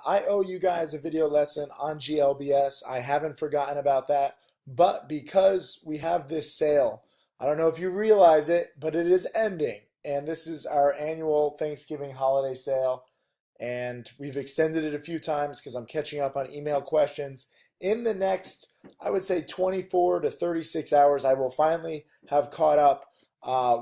I owe you guys a video lesson on GLBS. I haven't forgotten about that. But because we have this sale, I don't know if you realize it, but it is ending. And this is our annual Thanksgiving holiday sale. And we've extended it a few times because I'm catching up on email questions. In the next, I would say 24 to 36 hours, I will finally have caught up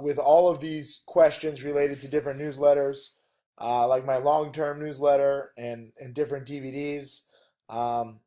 with all of these questions related to different newsletters, like my long-term newsletter and different DVDs. Um,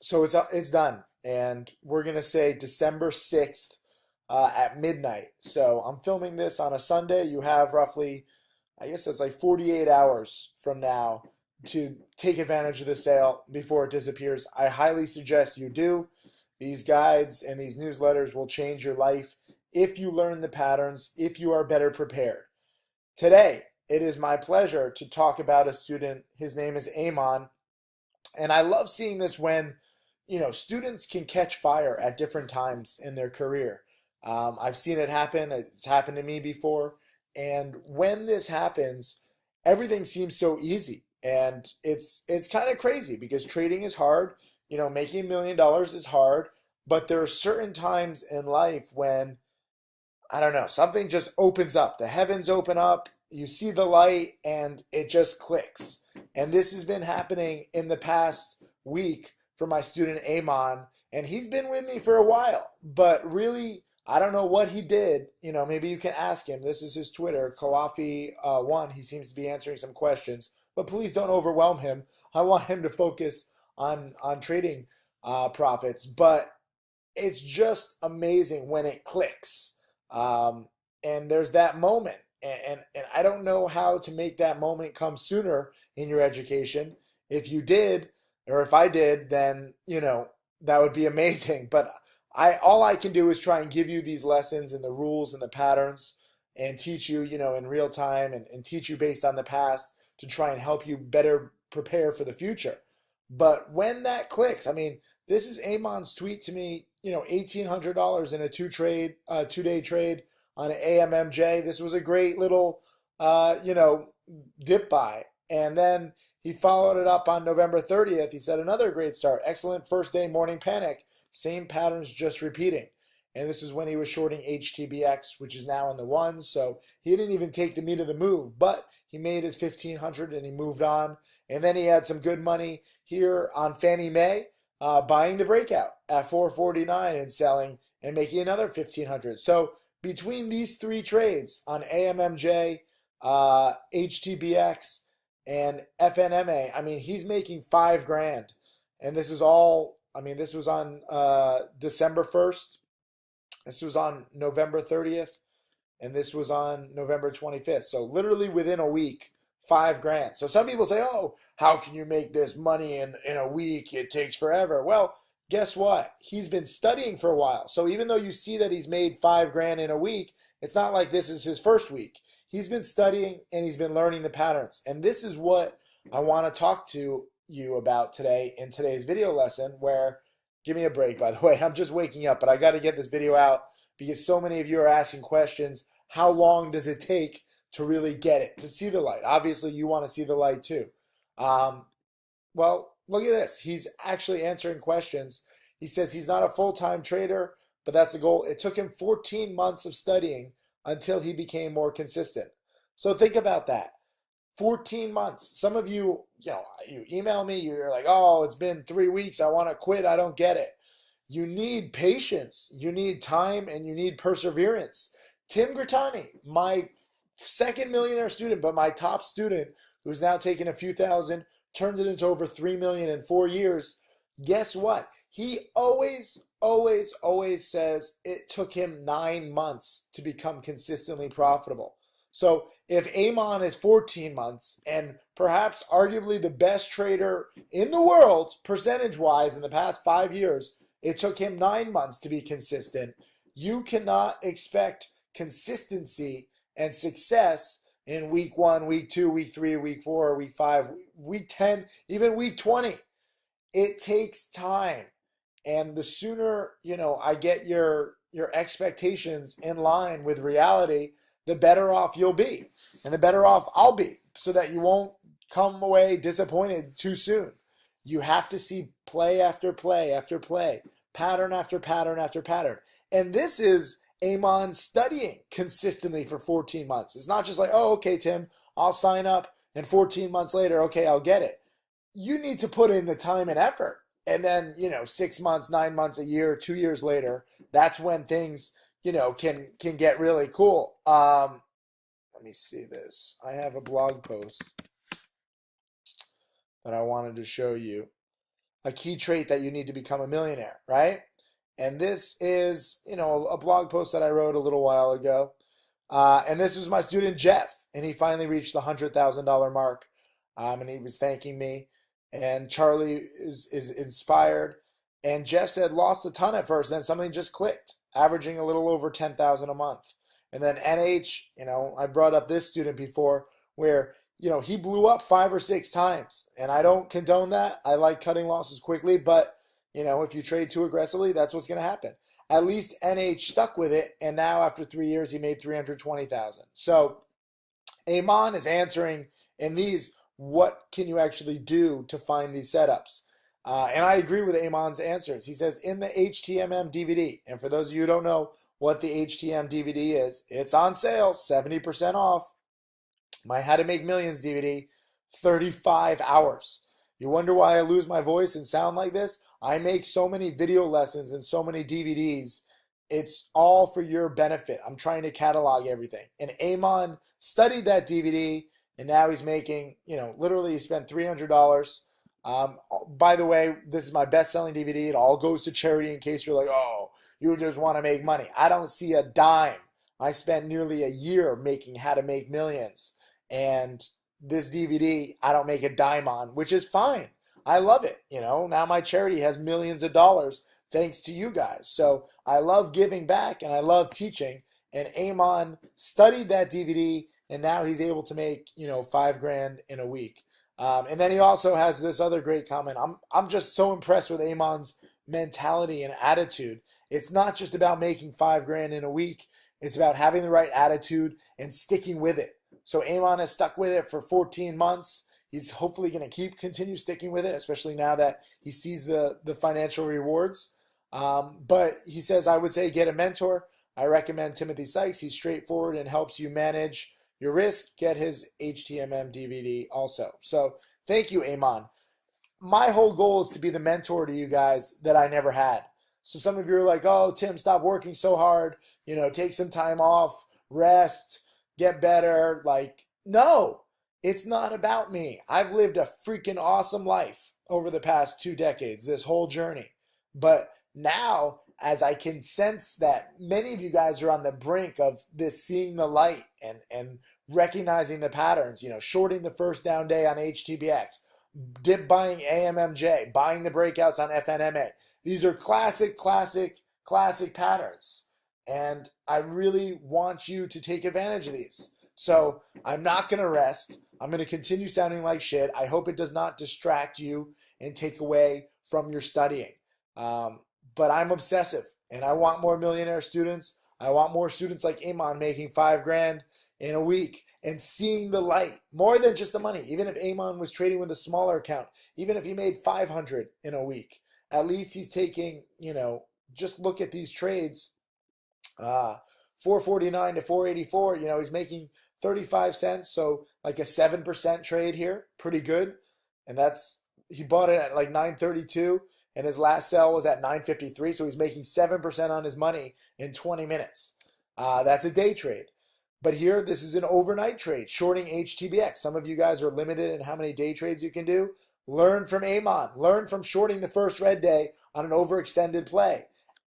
so it's done, and we're gonna say December 6th at midnight. So I'm filming this on a Sunday. You have roughly, I guess it's like 48 hours from now to take advantage of the sale before it disappears. I highly suggest you do. These guides and these newsletters will change your life if you learn the patterns, if you are better prepared. Today, it is my pleasure to talk about a student. His name is Amon, and I love seeing this when, students can catch fire at different times in their career. I've seen it happen. It's happened to me before. And when this happens, everything seems so easy. And it's kind of crazy because trading is hard. Making $1 million is hard. But there are certain times in life when, I don't know, something just opens up. The heavens open up, you see the light, and it just clicks. And this has been happening in the past week for my student Amon, and he's been with me for a while. But really, I don't know what he did. Maybe you can ask him. This is his Twitter, Kalafi1. He seems to be answering some questions, but please don't overwhelm him. I want him to focus on trading profits. But it's just amazing when it clicks. And there's that moment. And I don't know how to make that moment come sooner in your education. If you did, or if I did, then, that would be amazing. But all I can do is try and give you these lessons and the rules and the patterns and teach you, in real time and teach you based on the past to try and help you better prepare for the future. But when that clicks, this is Amon's tweet to me, $1,800 in a two-day trade on an AMMJ. This was a great little, dip buy. And then he followed it up on November 30th. He said, another great start. Excellent first day morning panic. Same patterns just repeating. And this is when he was shorting HTBX, which is now in the ones. So he didn't even take the meat of the move, but he made his 1,500 and he moved on. And then he had some good money here on Fannie Mae, buying the breakout at 449 and selling and making another 1,500. So between these three trades on AMMJ, HTBX, and FNMA, he's making $5,000. And this is all, this was on December 1st. This was on November 30th. And this was on November 25th. So literally within a week, $5,000. So some people say, oh, how can you make this money in a week? It takes forever. Well, guess what? He's been studying for a while. So even though you see that he's made $5,000 in a week, it's not like this is his first week. He's been studying and he's been learning the patterns. And this is what I want to talk to you about today in today's video lesson, where, give me a break, by the way. I'm just waking up, but I got to get this video out because so many of you are asking questions. How long does it take to really get it, to see the light? Obviously, you want to see the light too. Well, look at this. He's actually answering questions. He says he's not a full-time trader, but that's the goal. It took him 14 months of studying until he became more consistent. So think about that. 14 months. Some of you, you email me, you're like, oh, it's been 3 weeks. I want to quit. I don't get it. You need patience. You need time, and you need perseverance. Tim Grattani, my second millionaire student, but my top student, who's now taken a few thousand, turned it into over 3 million in 4 years. Guess what? He always says it took him 9 months to become consistently profitable. So if Amon is 14 months and perhaps arguably the best trader in the world, percentage-wise, in the past 5 years, it took him 9 months to be consistent. You cannot expect consistency and success in week 1, week 2, week 3, week 4, week 5, week 10, even week 20. It takes time. And the sooner, I get your expectations in line with reality, the better off you'll be. And the better off I'll be, so that you won't come away disappointed too soon. You have to see play after play after play, pattern after pattern after pattern. And this is Amon studying consistently for 14 months. It's not just like, oh, okay, Tim, I'll sign up, and 14 months later, okay, I'll get it. You need to put in the time and effort. And then, 6 months, 9 months, a year, 2 years later, that's when things, can get really cool. Let me see this. I have a blog post that I wanted to show you. A key trait that you need to become a millionaire, right? And this is, a blog post that I wrote a little while ago. And this was my student Jeff, and he finally reached the $100,000 mark. And he was thanking me. And Charlie is inspired. And Jeff said lost a ton at first, then something just clicked, averaging a little over 10,000 a month. And then NH, I brought up this student before, where he blew up 5 or 6 times, and I don't condone that. I like cutting losses quickly, but if you trade too aggressively, that's what's going to happen. At least NH stuck with it, and now after 3 years, he made 320,000. So Amon is answering in these. What can you actually do to find these setups? And I agree with Amon's answers. He says in the HTMM DVD, and for those of you who don't know what the HTM DVD is, it's on sale, 70% off. My How to Make Millions DVD, 35 hours. You wonder why I lose my voice and sound like this? I make so many video lessons and so many DVDs. It's all for your benefit. I'm trying to catalog everything. And Amon studied that DVD, and now he's making, literally he spent $300. By the way, this is my best-selling DVD. It all goes to charity in case you're like, oh, you just want to make money. I don't see a dime. I spent nearly a year making How to Make Millions. And this DVD, I don't make a dime on, which is fine. I love it. Now my charity has millions of dollars thanks to you guys. So I love giving back and I love teaching. And Amon studied that DVD, and now he's able to make, $5,000 in a week. And then he also has this other great comment. I'm just so impressed with Amon's mentality and attitude. It's not just about making $5,000 in a week. It's about having the right attitude and sticking with it. So Amon has stuck with it for 14 months. He's hopefully going to continue sticking with it, especially now that he sees the financial rewards. But he says, I would say get a mentor. I recommend Timothy Sykes. He's straightforward and helps you manage your risk. Get his HTMM DVD also. So thank you, Amon. My whole goal is to be the mentor to you guys that I never had. So some of you are like, oh, Tim, stop working so hard. Take some time off, rest, get better. Like, no, it's not about me. I've lived a freaking awesome life over the past 2 decades, this whole journey. But now, as I can sense that many of you guys are on the brink of this seeing the light and recognizing the patterns, shorting the first down day on HTBX, dip buying AMMJ, buying the breakouts on FNMA. These are classic patterns. And I really want you to take advantage of these. So I'm not going to rest. I'm going to continue sounding like shit. I hope it does not distract you and take away from your studying. But I'm obsessive, and I want more millionaire students. I want more students like Amon making $5,000 in a week and seeing the light more than just the money. Even if Amon was trading with a smaller account, even if he made 500 in a week, at least he's taking, just look at these trades. 449 to 484, he's making 35 cents, so like a 7% trade here, pretty good. And he bought it at like 932, and his last sell was at 953, so he's making 7% on his money in 20 minutes. That's a day trade. But here, this is an overnight trade, shorting HTBX. Some of you guys are limited in how many day trades you can do. Learn from Amon. Learn from shorting the first red day on an overextended play.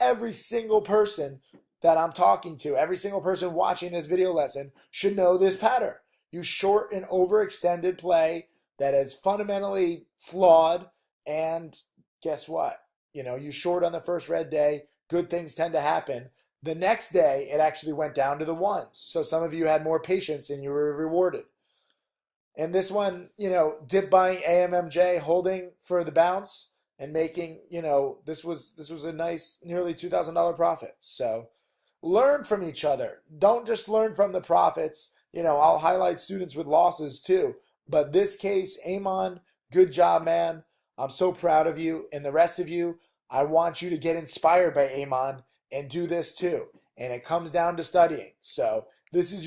Every single person that I'm talking to, every single person watching this video lesson should know this pattern. You short an overextended play that is fundamentally flawed, and guess what? You short on the first red day, good things tend to happen. The next day, it actually went down to the ones. So some of you had more patience and you were rewarded. And this one, dip buying AMMJ, holding for the bounce and making, this was a nice nearly $2,000 profit. So learn from each other. Don't just learn from the profits. I'll highlight students with losses too, But this case, Amon, good job, man. I'm so proud of you. And the rest of you, I want you to get inspired by Amon and do this too. And it comes down to studying. So this is